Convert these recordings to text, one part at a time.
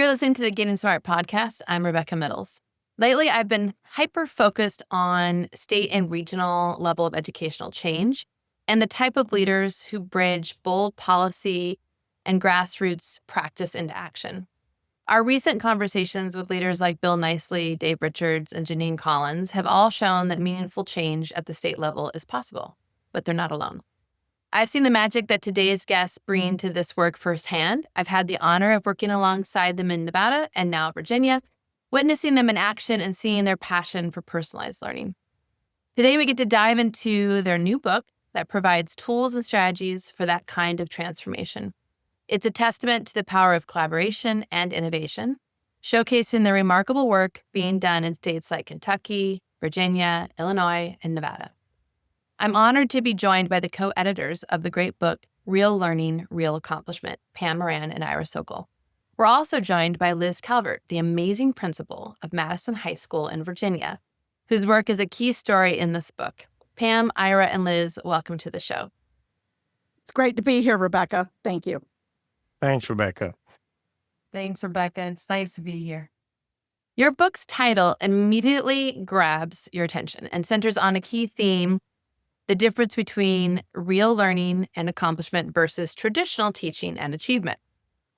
You're listening to the Getting Smart podcast. I'm Rebecca Midles. Lately, I've been hyper-focused on state and regional level of educational change and the type of leaders who bridge bold policy and grassroots practice into action. Our recent conversations with leaders like Bill Nicely, Dave Richards, and Janine Collins have all shown that meaningful change at the state level is possible, but they're not alone. I've seen the magic that today's guests bring to this work firsthand. I've had the honor of working alongside them in Nevada and now Virginia, witnessing them in action and seeing their passion for personalized learning. Today, we get to dive into their new book that provides tools and strategies for that kind of transformation. It's a testament to the power of collaboration and innovation, showcasing the remarkable work being done in states like Kentucky, Virginia, Illinois, and Nevada. I'm honored to be joined by the co-editors of the great book, Real Learning, Real Accomplishment, Pam Moran and Ira Socol. We're also joined by Liz Calvert, the amazing principal of Madison High School in Virginia, whose work is a key story in this book. Pam, Ira, and Liz, welcome to the show. It's great to be here, Rebecca. Thank you. Thanks, Rebecca. Thanks, Rebecca. It's nice to be here. Your book's title immediately grabs your attention and centers on a key theme: the difference between real learning and accomplishment versus traditional teaching and achievement.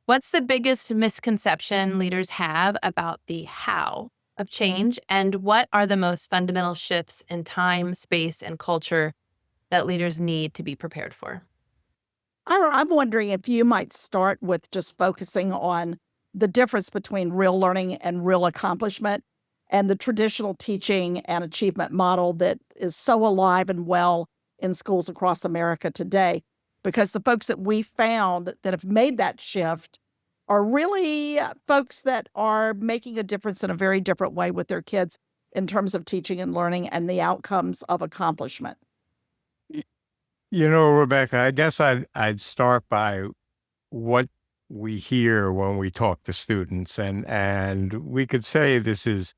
What's the biggest misconception leaders have about the how of change, and what are the most fundamental shifts in time, space, and culture that leaders need to be prepared for? I'm wondering if you might start with just focusing on the difference between real learning and real accomplishment and the traditional teaching and achievement model that is so alive and well in schools across America today. Because the folks that we found that have made that shift are really folks that are making a difference in a very different way with their kids in terms of teaching and learning and the outcomes of accomplishment. You know, Rebecca, I guess I'd start by what we hear when we talk to students. And we could say this is,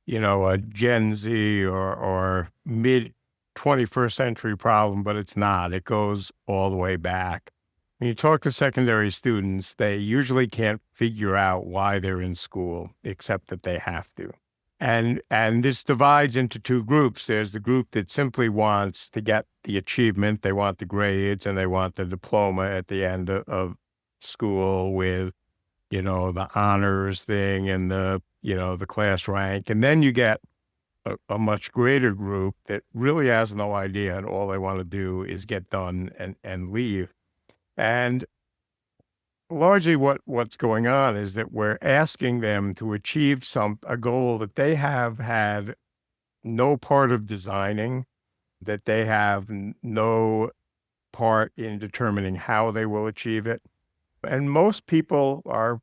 a Gen Z or mid 21st century problem, but it's not. It goes all the way back. When you talk to secondary students, they usually can't figure out why they're in school, except that they have to. And this divides into two groups. There's the group that simply wants to get the achievement, they want the grades, and they want the diploma at the end of school with, the honors thing and the class rank. And then you get a much greater group that really has no idea, and all they want to do is get done and leave. And largely what's going on is that we're asking them to achieve a goal that they have had no part of designing, that they have no part in determining how they will achieve it. And most people are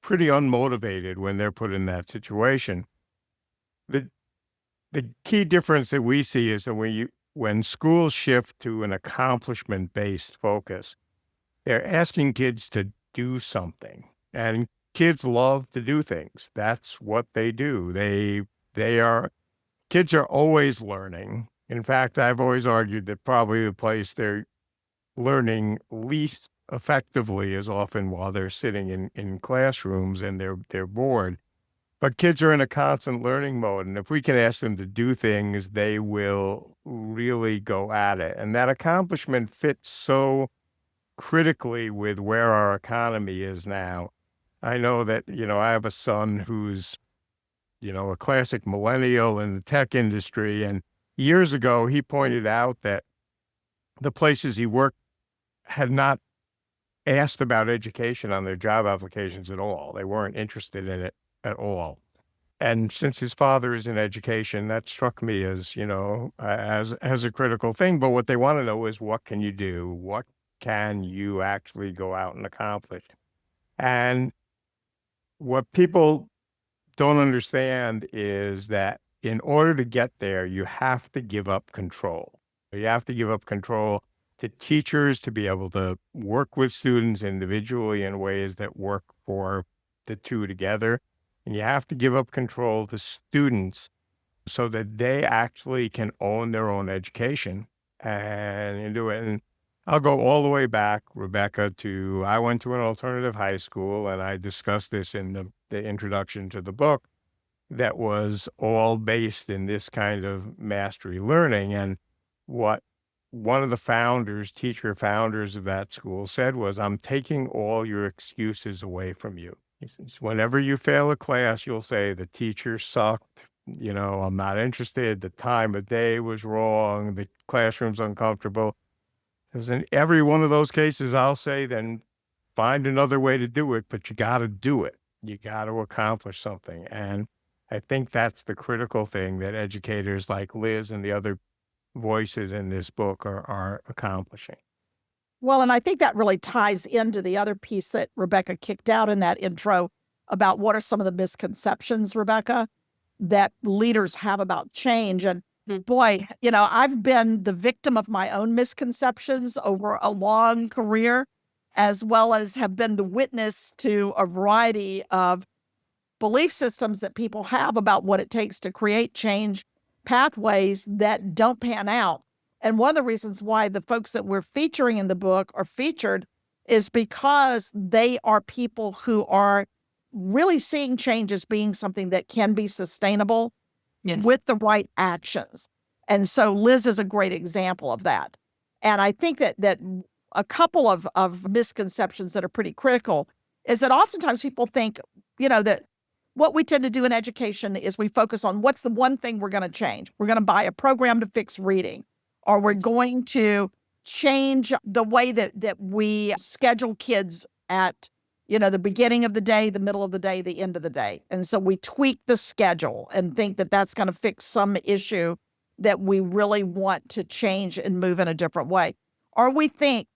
pretty unmotivated when they're put in that situation. The key difference that we see is that when schools shift to an accomplishment-based focus, they're asking kids to do something, and kids love to do things. That's what they do. Kids are always learning. In fact, I've always argued that probably the place they're learning least effectively is often while they're sitting in classrooms and they're bored. But kids are in a constant learning mode, and if we can ask them to do things, they will really go at it. And that accomplishment fits so critically with where our economy is now. I know that, I have a son who's, a classic millennial in the tech industry. And years ago, he pointed out that the places he worked had not asked about education on their job applications at all. They weren't interested in it at all. And since his father is in education, that struck me as, as a critical thing. But what they want to know is, what can you do? What can you actually go out and accomplish? And what people don't understand is that in order to get there, you have to give up control. You have to give up control to teachers to be able to work with students individually in ways that work for the two together. And you have to give up control to students so that they actually can own their own education and do it. And I'll go all the way back, Rebecca, to I went to an alternative high school, and I discussed this in the introduction to the book, that was all based in this kind of mastery learning. And what one of the teacher founders of that school said was, I'm taking all your excuses away from you. He says, whenever you fail a class, you'll say the teacher sucked. I'm not interested. The time of day was wrong. The classroom's uncomfortable. Because in every one of those cases, I'll say, then find another way to do it, but you got to do it. You got to accomplish something. And I think that's the critical thing that educators like Liz and the other voices in this book are accomplishing. Well, and I think that really ties into the other piece that Rebecca kicked out in that intro about what are some of the misconceptions, Rebecca, that leaders have about change. And boy, I've been the victim of my own misconceptions over a long career, as well as have been the witness to a variety of belief systems that people have about what it takes to create change pathways that don't pan out. And one of the reasons why the folks that we're featuring in the book are featured is because they are people who are really seeing change as being something that can be sustainable with the right actions. And so Liz is a great example of that. And I think that a couple of misconceptions that are pretty critical is that oftentimes people think, that what we tend to do in education is we focus on what's the one thing we're going to change. We're going to buy a program to fix reading, or we're going to change the way that we schedule kids at, the beginning of the day, the middle of the day, the end of the day. And so we tweak the schedule and think that that's going to fix some issue that we really want to change and move in a different way. Or we think,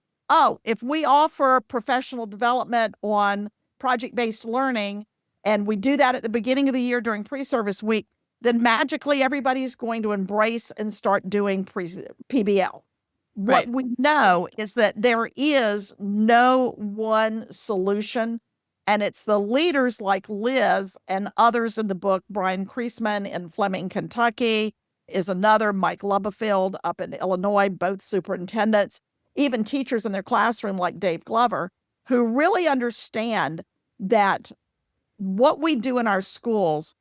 if we offer professional development on project-based learning, and we do that at the beginning of the year during pre-service week, then magically everybody's going to embrace and start doing PBL. What we know is that there is no one solution, and it's the leaders like Liz and others in the book. Brian Kreisman in Fleming, Kentucky is another, Mike Lubefield up in Illinois, both superintendents, even teachers in their classroom like Dave Glover, who really understand that what we do in our schools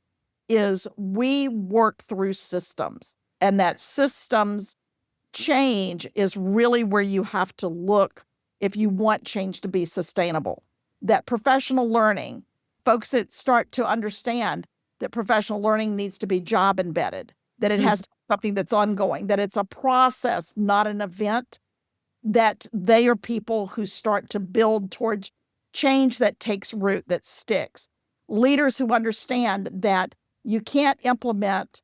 is we work through systems, and that systems change is really where you have to look if you want change to be sustainable. That professional learning, folks that start to understand that professional learning needs to be job embedded, that it has to be something that's ongoing, that it's a process, not an event, that they are people who start to build towards change that takes root, that sticks. Leaders who understand that you can't implement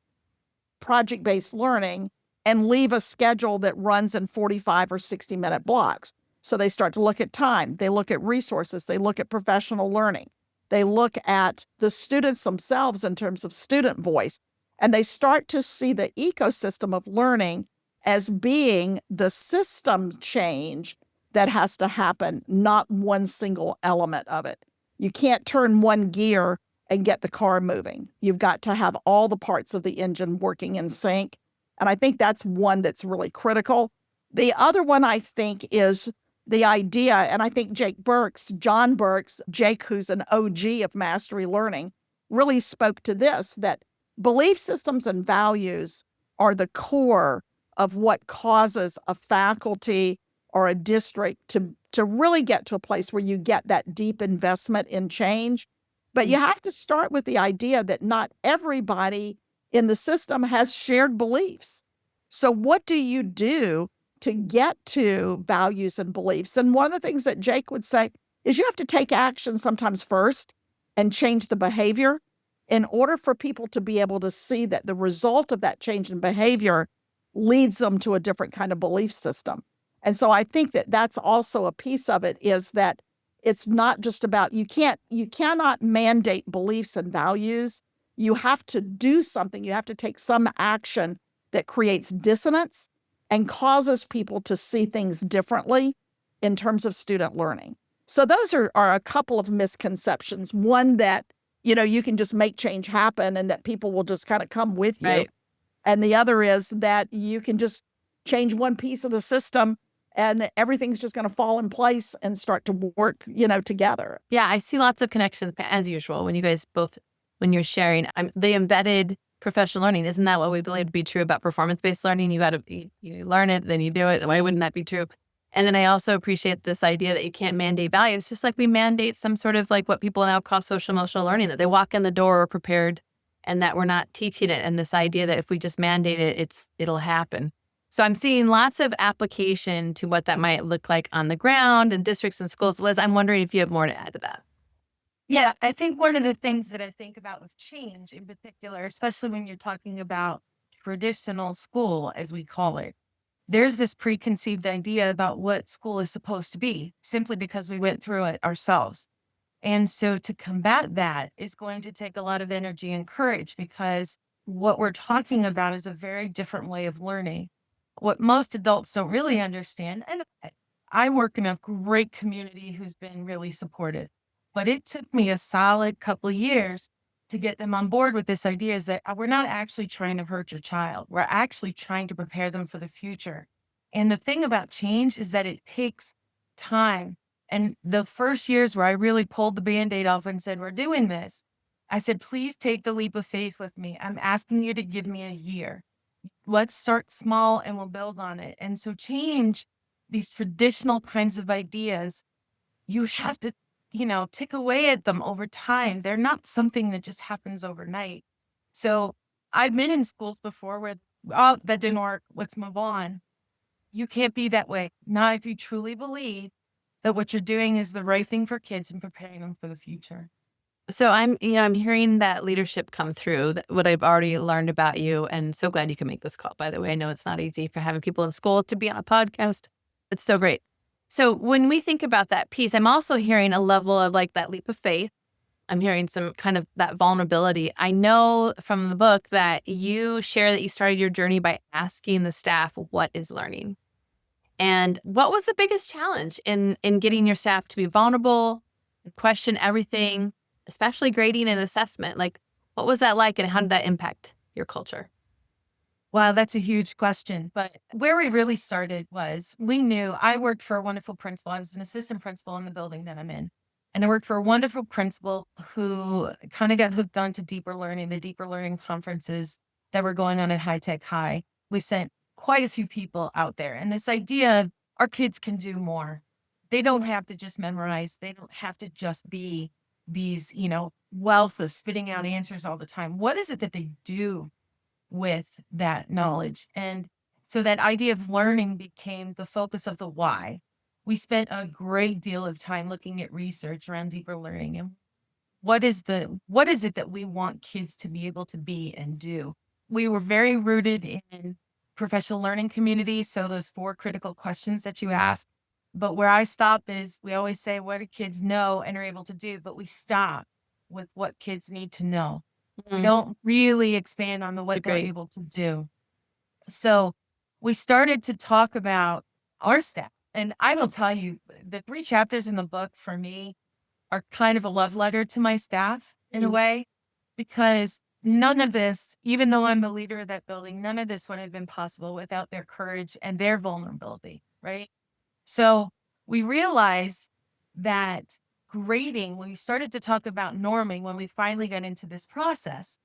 project-based learning and leave a schedule that runs in 45 or 60-minute blocks. So they start to look at time. They look at resources. They look at professional learning. They look at the students themselves in terms of student voice. And they start to see the ecosystem of learning as being the system change that has to happen, not one single element of it. You can't turn one gear and get the car moving. You've got to have all the parts of the engine working in sync. And I think that's one that's really critical. The other one, I think, is the idea, and I think John Burks, Jake, who's an OG of mastery learning, really spoke to this, that belief systems and values are the core of what causes a faculty or a district to really get to a place where you get that deep investment in change. But you have to start with the idea that not everybody in the system has shared beliefs. So what do you do to get to values and beliefs? And one of the things that Jake would say is you have to take action sometimes first and change the behavior in order for people to be able to see that the result of that change in behavior leads them to a different kind of belief system. And so I think that that's also a piece of it, is that it's not just about, you cannot mandate beliefs and values. You have to do something. You have to take some action that creates dissonance and causes people to see things differently in terms of student learning. So those are a couple of misconceptions. One, that, you can just make change happen and that people will just kind of come with you. Right. And the other is that you can just change one piece of the system and everything's just going to fall in place and start to work, together. Yeah, I see lots of connections as usual when you guys both, when you're sharing. The embedded professional learning, isn't that what we believe to be true about performance-based learning? You learn it, then you do it. Why wouldn't that be true? And then I also appreciate this idea that you can't mandate values, just like we mandate some sort of like what people now call social emotional learning, that they walk in the door prepared and that we're not teaching it. And this idea that if we just mandate it, it'll happen. So I'm seeing lots of application to what that might look like on the ground in districts and schools. Liz, I'm wondering if you have more to add to that. Yeah, I think one of the things that I think about with change in particular, especially when you're talking about traditional school, as we call it, there's this preconceived idea about what school is supposed to be simply because we went through it ourselves. And so to combat that is going to take a lot of energy and courage, because what we're talking about is a very different way of learning. What most adults don't really understand, and I work in a great community who's been really supportive, but it took me a solid couple of years to get them on board with this idea, is that we're not actually trying to hurt your child. We're actually trying to prepare them for the future. And the thing about change is that it takes time. And the first years where I really pulled the Band-Aid off and said, we're doing this, I said, please take the leap of faith with me. I'm asking you to give me a year. Let's start small and we'll build on it. And so change, these traditional kinds of ideas, you have to, tick away at them over time. They're not something that just happens overnight. So I've been in schools before where, oh, that didn't work, let's move on. You can't be that way. Not if you truly believe that what you're doing is the right thing for kids and preparing them for the future. So I'm hearing that leadership come through, what I've already learned about you, and so glad you can make this call, by the way. I know it's not easy for having people in school to be on a podcast. It's so great. So when we think about that piece, I'm also hearing a level of like that leap of faith. I'm hearing some kind of that vulnerability. I know from the book that you share that you started your journey by asking the staff, what is learning? And what was the biggest challenge in getting your staff to be vulnerable, question everything, especially grading and assessment? Like, what was that like and how did that impact your culture? Wow, that's a huge question. But where we really started was, we knew I worked for a wonderful principal. I was an assistant principal in the building that I'm in. And I worked for a wonderful principal who kind of got hooked onto deeper learning, the deeper learning conferences that were going on at High Tech High. We sent quite a few people out there. And this idea of our kids can do more. They don't have to just memorize. They don't have to just be these, wealth of spitting out answers all the time. What is it that they do with that knowledge? And so that idea of learning became the focus of the why. We spent a great deal of time looking at research around deeper learning and what is it that we want kids to be able to be and do. We were very rooted in professional learning community, so those 4 critical questions that you asked. But where I stop is, we always say, what do kids know and are able to do? But we stop with what kids need to know. We don't really expand on what they're able to do. So we started to talk about our staff. And I will tell you, the 3 chapters in the book for me are kind of a love letter to my staff in a way, because none of this, even though I'm the leader of that building, none of this would have been possible without their courage and their vulnerability, right? So we realized that grading, we started to talk about norming when we finally got into this process.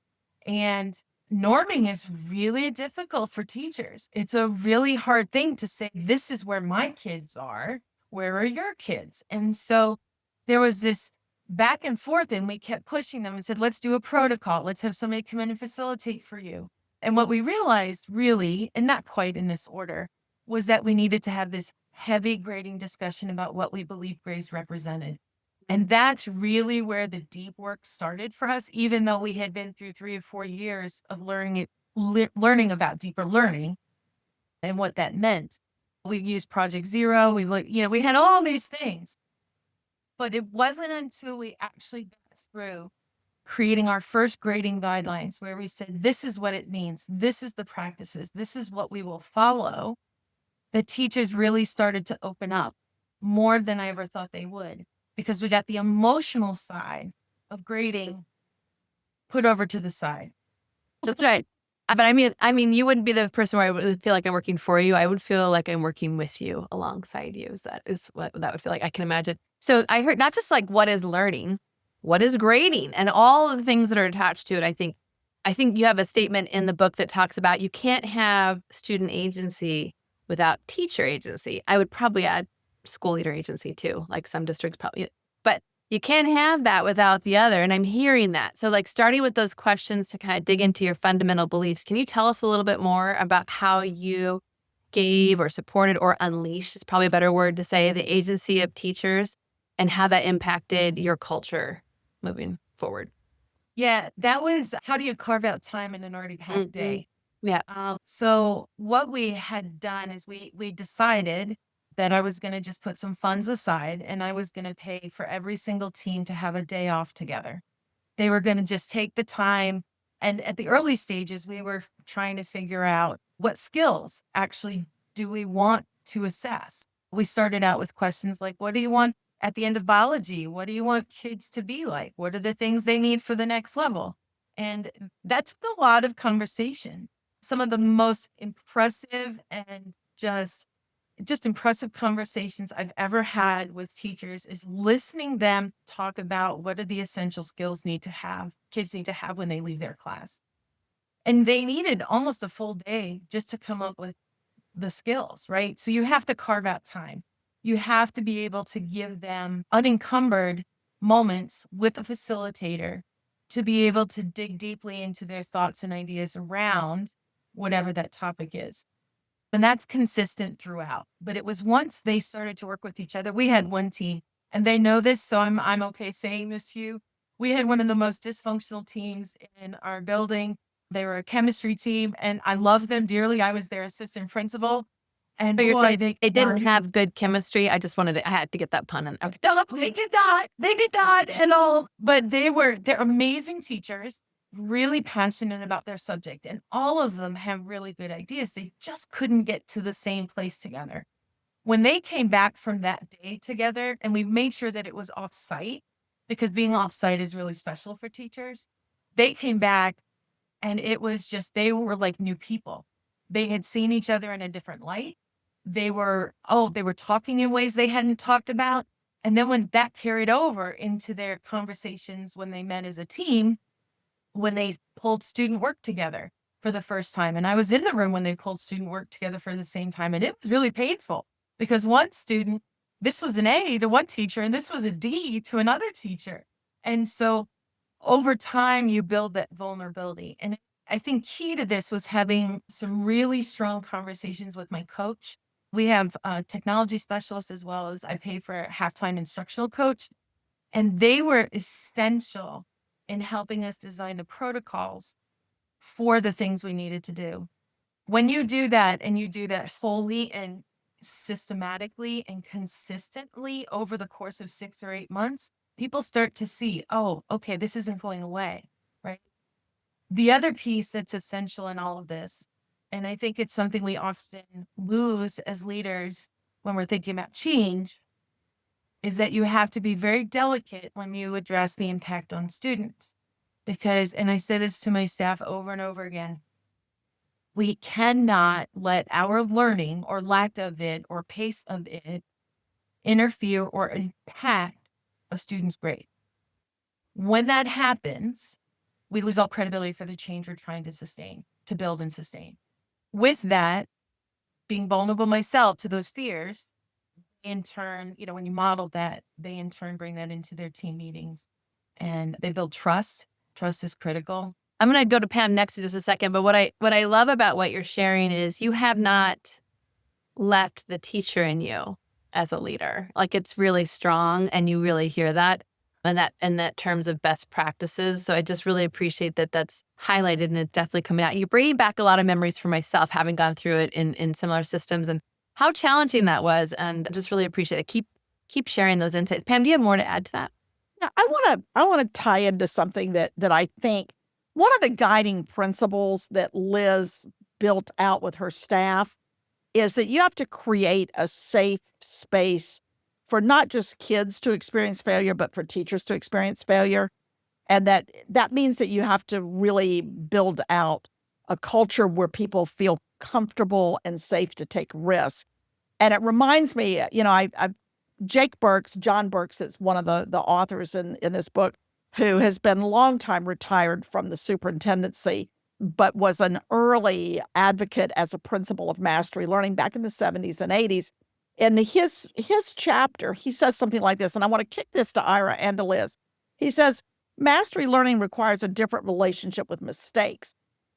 And norming is really difficult for teachers. It's a really hard thing to say, this is where my kids are. Where are your kids? And so there was this back and forth, and we kept pushing them and said, let's do a protocol. Let's have somebody come in and facilitate for you. And what we realized, really, and not quite in this order, was that we needed to have this heavy grading discussion about what we believe grades represented. And that's really where the deep work started for us, even though we had been through 3 or 4 years of learning about deeper learning and what that meant. We used Project Zero. We had all these things. But it wasn't until we actually got through creating our first grading guidelines where we said, this is what it means. This is the practices. This is what we will follow. The teachers really started to open up more than I ever thought they would, because we got the emotional side of grading put over to the side. That's right. But I mean, you wouldn't be the person where I would feel like I'm working for you. I would feel like I'm working with you, alongside you. That is what that would feel like. I can imagine. So I heard not just like what is learning, what is grading, and all of the things that are attached to it. I think you have a statement in the book that talks about you can't have student agency without teacher agency. I would probably add school leader agency too, like some districts probably. But you can't have that without the other. And I'm hearing that. So like starting with those questions to kind of dig into your fundamental beliefs, can you tell us a little bit more about how you gave or supported or unleashed, is probably a better word to say, the agency of teachers and how that impacted your culture moving forward? Yeah, that was how do you carve out time in an already packed day? Yeah. So what we had done is we decided that I was going to just put some funds aside and I was going to pay for every single team to have a day off together. They were going to just take the time. And at the early stages, we were trying to figure out what skills actually do we want to assess. We started out with questions like, what do you want at the end of biology? What do you want kids to be like? What are the things they need for the next level? And that took a lot of conversation. Some of the most impressive and just impressive conversations I've ever had with teachers is listening them talk about what are the essential skills kids need to have when they leave their class. And they needed almost a full day just to come up with the skills, right? So you have to carve out time. You have to be able to give them unencumbered moments with a facilitator to be able to dig deeply into their thoughts and ideas around whatever that topic is. And that's consistent throughout. But it was once they started to work with each other. We had one team, and they know this, so I'm okay saying this to you. We had one of the most dysfunctional teams in our building. They were a chemistry team, and I love them dearly. I was their assistant principal. And So you're boy, saying they it didn't have good chemistry. I had to get that pun in. Okay. no, they did not. They did not at all. But they're amazing teachers, really passionate about their subject. And all of them have really good ideas. They just couldn't get to the same place together. When they came back from that day together, and we made sure that it was off site, because being off site is really special for teachers, they came back and it was just, they were like new people. They had seen each other in a different light. They were talking in ways they hadn't talked about. And then when that carried over into their conversations when they met as a team, when they pulled student work together for the first time. And I was in the room when they pulled student work together for the same time. And it was really painful because one student, this was an A to one teacher, and this was a D to another teacher. And so over time, you build that vulnerability. And I think key to this was having some really strong conversations with my coach. We have a technology specialist as well as I pay for a half-time instructional coach. And they were essential in helping us design the protocols for the things we needed to do. When you do that and you do that fully and systematically and consistently over the course of 6 or 8 months, people start to see, oh, okay, this isn't going away, right? The other piece that's essential in all of this, and I think it's something we often lose as leaders when we're thinking about change, is that you have to be very delicate when you address the impact on students. Because, and I say this to my staff over and over again, we cannot let our learning or lack of it or pace of it interfere or impact a student's grade. When that happens, we lose all credibility for the change we're trying to build and sustain. With that, being vulnerable myself to those fears, in turn, when you model that, they in turn bring that into their team meetings and they build trust. Trust is critical. I'm going to go to Pam next in just a second, but what I love about what you're sharing is you have not left the teacher in you as a leader. Like it's really strong and you really hear that and that terms of best practices. So I just really appreciate that that's highlighted and it's definitely coming out. You're bringing back a lot of memories for myself, having gone through it in similar systems and how challenging that was. And I just really appreciate it. Keep sharing those insights. Pam, do you have more to add to that? Yeah, I want to tie into something that I think one of the guiding principles that Liz built out with her staff is that you have to create a safe space for not just kids to experience failure, but for teachers to experience failure. And that means that you have to really build out a culture where people feel comfortable and safe to take risks. And it reminds me, John Burks is one of the authors in this book, who has been long time retired from the superintendency, but was an early advocate as a principal of mastery learning back in the 70s and 80s. In his chapter, he says something like this, and I want to kick this to Ira and to Liz. He says, mastery learning requires a different relationship with mistakes.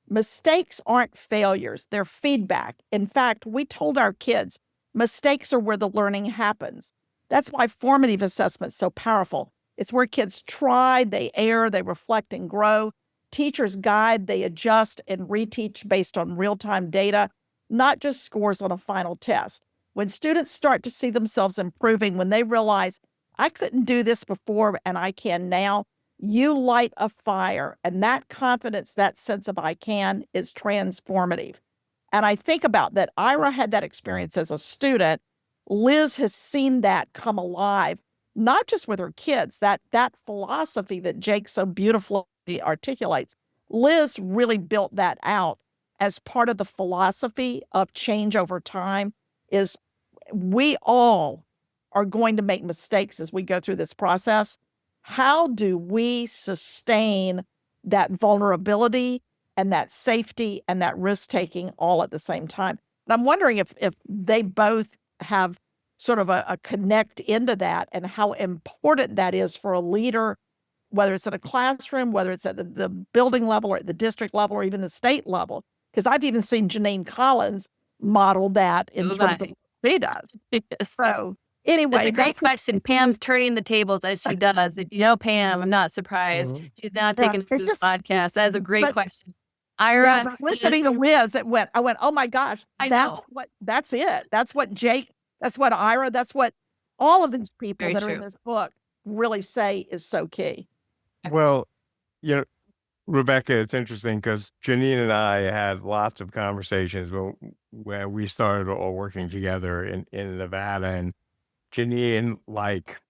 Mistakes aren't failures, they're feedback. In fact, we told our kids, mistakes are where the learning happens. That's why formative assessment's so powerful. It's where kids try, they err, they reflect and grow. Teachers guide, they adjust and reteach based on real-time data, not just scores on a final test. When students start to see themselves improving, when they realize, I couldn't do this before and I can now, you light a fire. And that confidence, that sense of I can, is transformative. And I think about that. Ira had that experience as a student. Liz has seen that come alive, not just with her kids, that philosophy that Jake so beautifully articulates. Liz really built that out as part of the philosophy of change over time. Is we all are going to make mistakes as we go through this process. How do we sustain that vulnerability and that safety and that risk-taking all at the same time? And I'm wondering if they both have sort of a connect into that, and how important that is for a leader, whether it's in a classroom, whether it's at the building level or at the district level or even the state level. Because I've even seen Janine Collins model that in terms of what she does. Yes. So anyway, That's a great question. Pam's turning the tables as she does. If you know Pam, I'm not surprised. She's now taking it's this podcast. That is a great but- question. Ira, listening to Liz, I went, oh my gosh, that's it. That's what Jake, that's what Ira, that's what all of these people Very that are in true. this book really say is so key. Well, Rebecca, it's interesting because Janine and I had lots of conversations when we started all working together in Nevada. And Janine, like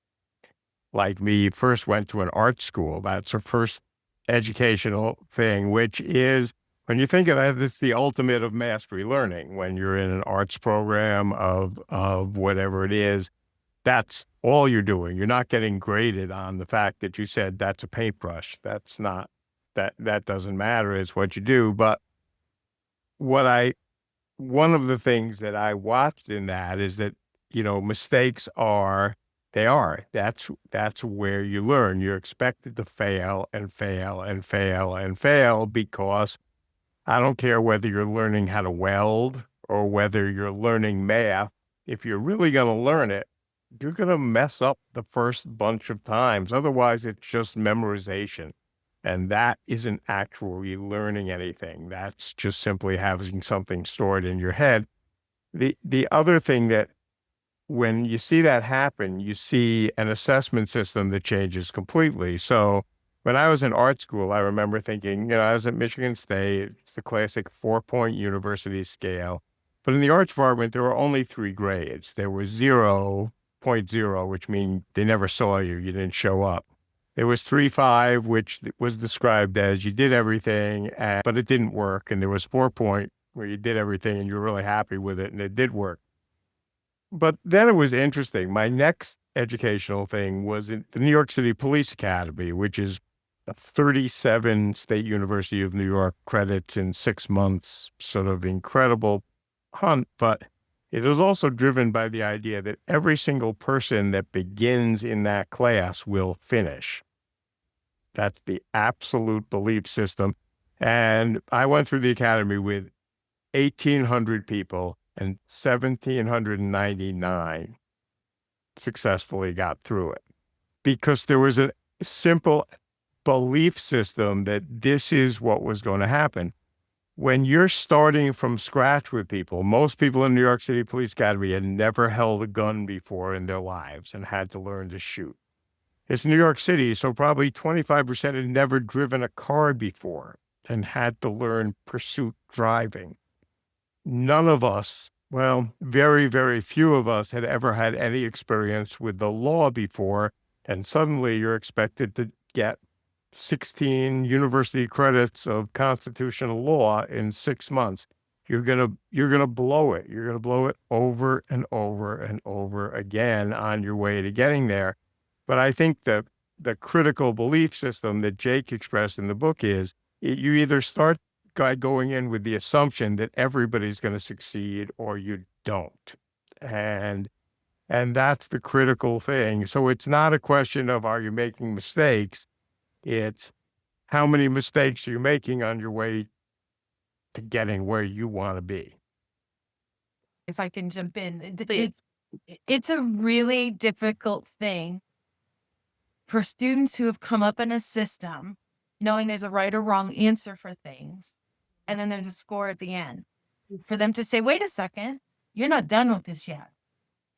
me, first went to an art school. That's her first educational thing, which is, when you think of that, it's the ultimate of mastery learning. When you're in an arts program of whatever it is, that's all you're doing. You're not getting graded on the fact that you said that's a paintbrush. That's not, that doesn't matter. It's what you do. But one of the things that I watched in that is that, mistakes that's where you learn. You're expected to fail and fail and fail and fail, because I don't care whether you're learning how to weld or whether you're learning math. If you're really going to learn it, you're going to mess up the first bunch of times. Otherwise, it's just memorization. And that isn't actually learning anything. That's just simply having something stored in your head. The other thing that, when you see that happen, you see an assessment system that changes completely. So when I was in art school, I remember thinking, I was at Michigan State, it's the classic 4-point university scale. But in the arts department, there were only 3 grades. There was 0.0, which means they never saw you, you didn't show up. There was 3.5, which was described as you did everything, but it didn't work. And there was 4-point, where you did everything and you were really happy with it and it did work. But then it was interesting. My next educational thing was at the New York City Police Academy, which is a 37 State University of New York credits in 6 months, sort of incredible hunt. But it is also driven by the idea that every single person that begins in that class will finish. That's the absolute belief system. And I went through the academy with 1,800 people, and 1,799 successfully got through it, because there was a simple belief system that this is what was going to happen. When you're starting from scratch with people, most people in New York City Police Academy had never held a gun before in their lives and had to learn to shoot. It's New York City, so probably 25% had never driven a car before and had to learn pursuit driving. None of us, well, very, very few of us had ever had any experience with the law before, and suddenly you're expected to get 16 university credits of constitutional law in 6 months. You're gonna blow it. You're gonna blow it over and over and over again on your way to getting there. But I think the critical belief system that Jake expressed in the book is you either start by going in with the assumption that everybody's going to succeed or you don't. And that's the critical thing. So it's not a question of are you making mistakes? It's how many mistakes are you making on your way to getting where you want to be. If I can jump in, Please. it's a really difficult thing for students who have come up in a system knowing there's a right or wrong answer for things, and then there's a score at the end. For them to say, wait a second, you're not done with this yet.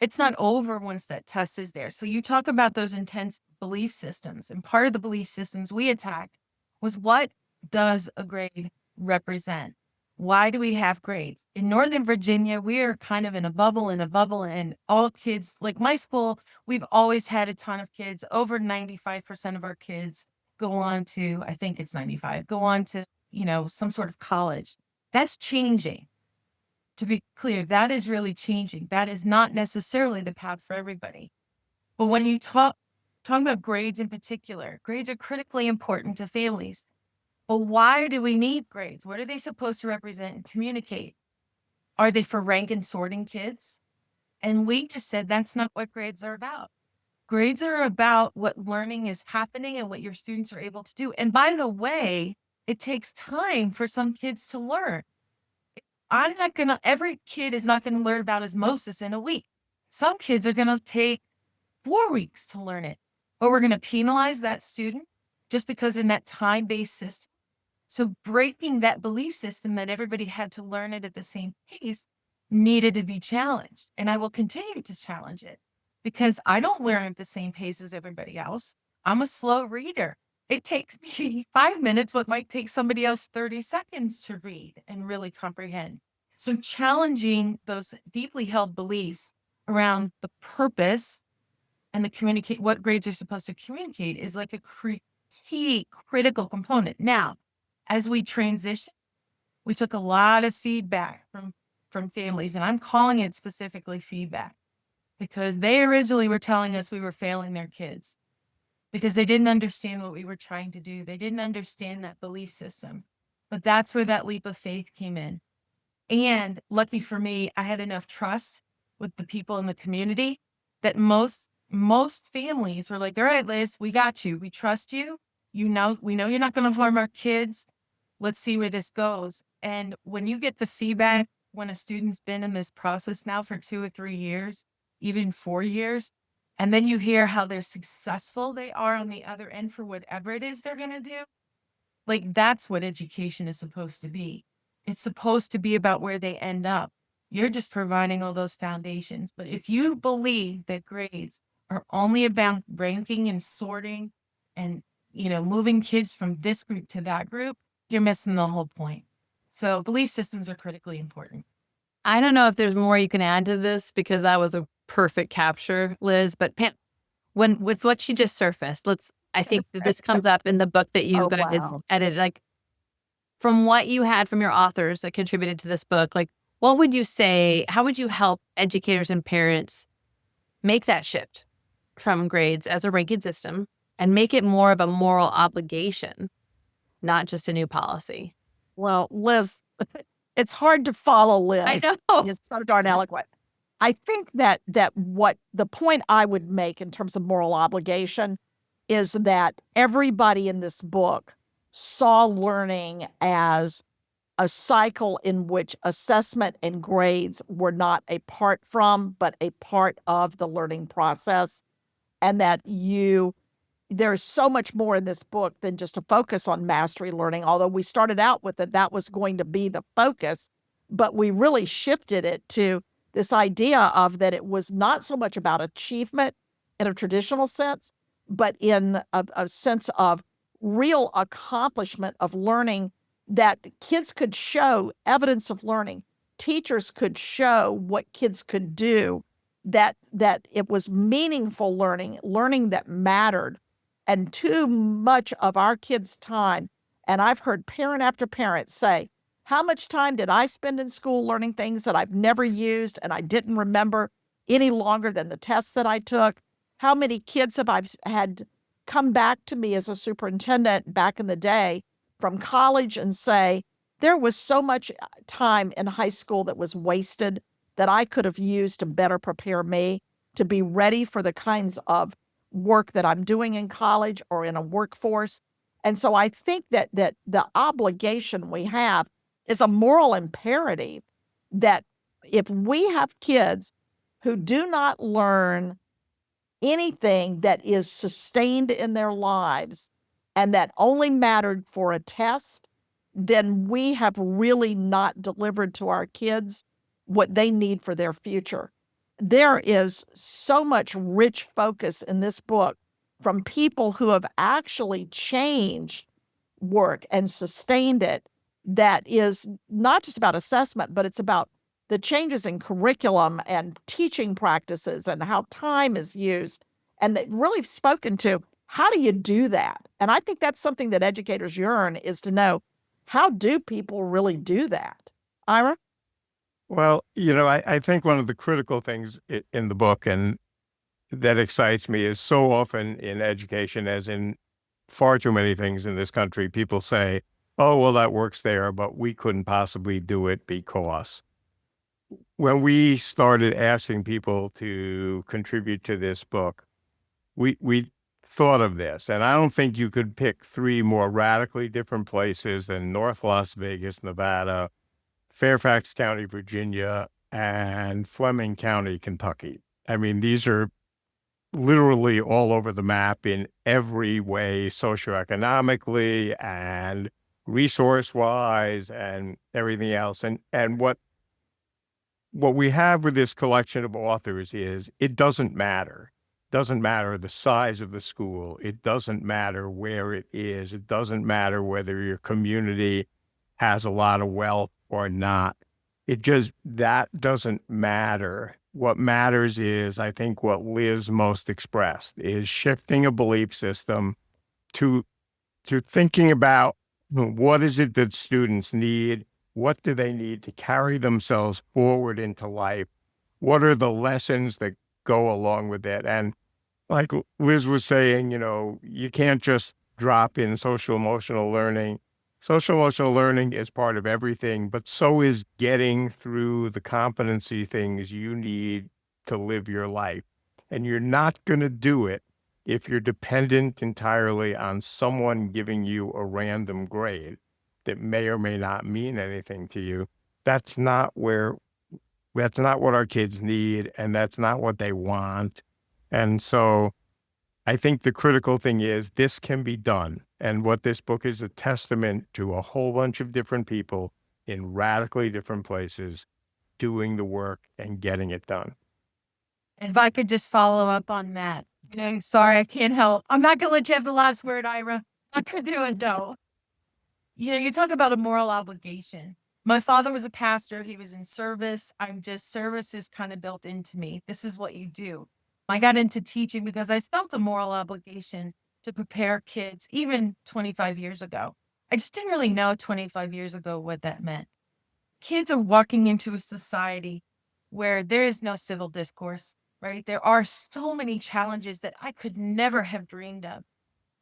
It's not over once that test is there. So you talk about those intense belief systems, and part of the belief systems we attacked was, what does a grade represent? Why do we have grades? In Northern Virginia, we are kind of in a bubble, and all kids, like my school, we've always had a ton of kids. Over 95% of our kids go on to, I think it's 95, go on to, some sort of college. That's changing. To be clear, that is really changing. That is not necessarily the path for everybody. But when you talk about grades in particular, grades are critically important to families. But why do we need grades? What are they supposed to represent and communicate? Are they for rank and sorting kids? And we just said that's not what grades are about. Grades are about what learning is happening and what your students are able to do. And by the way, it takes time for some kids to learn. Every kid is not going to learn about osmosis in a week. Some kids are going to take 4 weeks to learn it, but we're going to penalize that student just because in that time-based system. So breaking that belief system that everybody had to learn it at the same pace needed to be challenged. And I will continue to challenge it because I don't learn at the same pace as everybody else. I'm a slow reader. It takes me 5 minutes what might take somebody else 30 seconds to read and really comprehend. So challenging those deeply held beliefs around the purpose and what grades are supposed to communicate is like a key critical component. Now, as we transition, we took a lot of feedback from families, and I'm calling it specifically feedback because they originally were telling us we were failing their kids because they didn't understand what we were trying to do. They didn't understand that belief system. But that's where that leap of faith came in. And lucky for me, I had enough trust with the people in the community that most families were like, all right, Liz, we got you. We trust you. We know you're not going to harm our kids. Let's see where this goes. And when you get the feedback, when a student's been in this process now for 2 or 3 years, even 4 years, and then you hear how they're successful they are on the other end for whatever it is they're going to do, like that's what education is supposed to be. It's supposed to be about where they end up. You're just providing all those foundations. But if you believe that grades are only about ranking and sorting and, moving kids from this group to that group, you're missing the whole point. So belief systems are critically important. I don't know if there's more you can add to this because that was a perfect capture, Liz. But Pam, with what she just surfaced, I think that this comes up in the book that you guys edited. Like, from what you had from your authors that contributed to this book, like, what would you say? How would you help educators and parents make that shift from grades as a ranking system and make it more of a moral obligation, not just a new policy? Well, Liz, it's hard to follow Liz. I know. It's so darn eloquent. I think that what the point I would make in terms of moral obligation is that everybody in this book saw learning as a cycle in which assessment and grades were not a part from, but a part of the learning process. And that there's so much more in this book than just a focus on mastery learning. Although we started out with it, that was going to be the focus, but we really shifted it to this idea of that it was not so much about achievement in a traditional sense, but in a sense of real accomplishment of learning, that kids could show evidence of learning. Teachers could show what kids could do, that it was meaningful learning that mattered. And too much of our kids' time, and I've heard parent after parent say, how much time did I spend in school learning things that I've never used and I didn't remember any longer than the tests that I took? How many kids have I had come back to me as a superintendent back in the day from college and say, there was so much time in high school that was wasted that I could have used to better prepare me to be ready for the kinds of work that I'm doing in college or in a workforce. And so I think that the obligation we have is a moral imperative that if we have kids who do not learn anything that is sustained in their lives and that only mattered for a test, then we have really not delivered to our kids what they need for their future. There is so much rich focus in this book from people who have actually changed work and sustained it, that is not just about assessment, but it's about the changes in curriculum and teaching practices and how time is used. And they've really spoken to, how do you do that? And I think that's something that educators yearn, is to know, how do people really do that? Ira? Well, I think one of the critical things in the book and that excites me is so often in education, as in far too many things in this country, people say, oh, well, that works there, but we couldn't possibly do it because. When we started asking people to contribute to this book, we thought of this, and I don't think you could pick three more radically different places than North Las Vegas, Nevada, Fairfax County, Virginia, and Fleming County, Kentucky. I mean, these are literally all over the map in every way, socioeconomically and resource-wise and everything else. And what we have with this collection of authors is, it doesn't matter. It doesn't matter the size of the school. It doesn't matter where it is. It doesn't matter whether your community has a lot of wealth or not. That doesn't matter. What matters is, I think what Liz most expressed is shifting a belief system to thinking about, what is it that students need? What do they need to carry themselves forward into life? What are the lessons that go along with it? And like Liz was saying, you can't just drop in social emotional learning. Social emotional learning is part of everything, but so is getting through the competency things you need to live your life. And you're not going to do it if you're dependent entirely on someone giving you a random grade that may or may not mean anything to you. That's not what our kids need, and that's not what they want. And so I think the critical thing is, this can be done. And what this book is a testament to, a whole bunch of different people in radically different places doing the work and getting it done. And if I could just follow up on that, sorry, I can't help. I'm not going to let you have the last word, Ira. Not going to do it, though. You talk about a moral obligation. My father was a pastor. He was in service. Service is kind of built into me. This is what you do. I got into teaching because I felt a moral obligation to prepare kids, even 25 years ago. I just didn't really know 25 years ago what that meant. Kids are walking into a society where there is no civil discourse, right? There are so many challenges that I could never have dreamed of.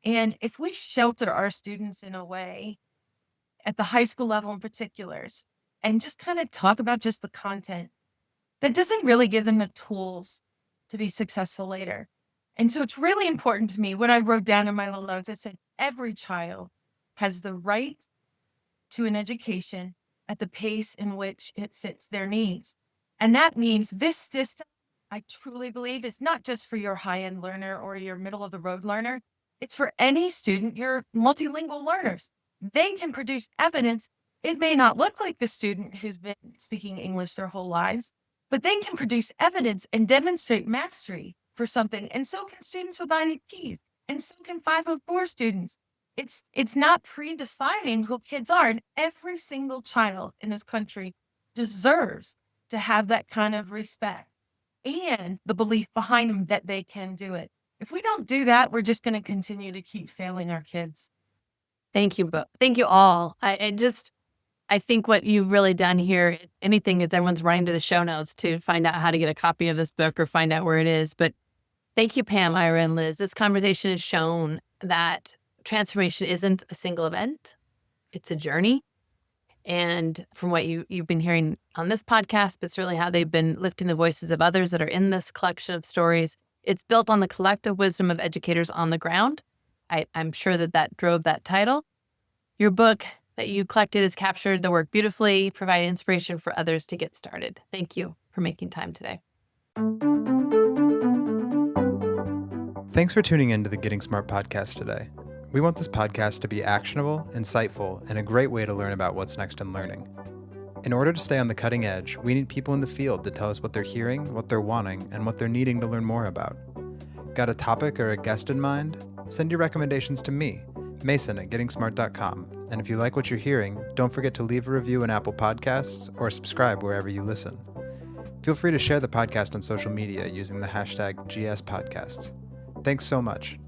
And if we shelter our students in a way, at the high school level in particulars, and just kind of talk about just the content, that doesn't really give them the tools to be successful later. And so it's really important to me. What I wrote down in my little notes, I said, every child has the right to an education at the pace in which it fits their needs. And that means this system, I truly believe, is not just for your high-end learner or your middle-of-the-road learner. It's for any student, your multilingual learners. They can produce evidence. It may not look like the student who's been speaking English their whole lives, but they can produce evidence and demonstrate mastery for something. And so can students with IEPs, and so can 504 students. It's not predefining who kids are. And every single child in this country deserves to have that kind of respect and the belief behind them that they can do it. If we don't do that, we're just going to continue to keep failing our kids. Thank you both. Thank you all. I think what you've really done here, anything, is everyone's running to the show notes to find out how to get a copy of this book or find out where it is. But thank you, Pam, Ira, and Liz. This conversation has shown that transformation isn't a single event. It's a journey. And from what you've been hearing on this podcast, but certainly how they've been lifting the voices of others that are in this collection of stories, it's built on the collective wisdom of educators on the ground. I'm sure that drove that title. Your book that you collected has captured the work beautifully, providing inspiration for others to get started. Thank you for making time today. Thanks for tuning in to the Getting Smart podcast today. We want this podcast to be actionable, insightful, and a great way to learn about what's next in learning. In order to stay on the cutting edge, we need people in the field to tell us what they're hearing, what they're wanting, and what they're needing to learn more about. Got a topic or a guest in mind? Send your recommendations to me, Mason at gettingsmart.com. And if you like what you're hearing, don't forget to leave a review in Apple Podcasts or subscribe wherever you listen. Feel free to share the podcast on social media using the hashtag GSPodcasts. Thanks so much.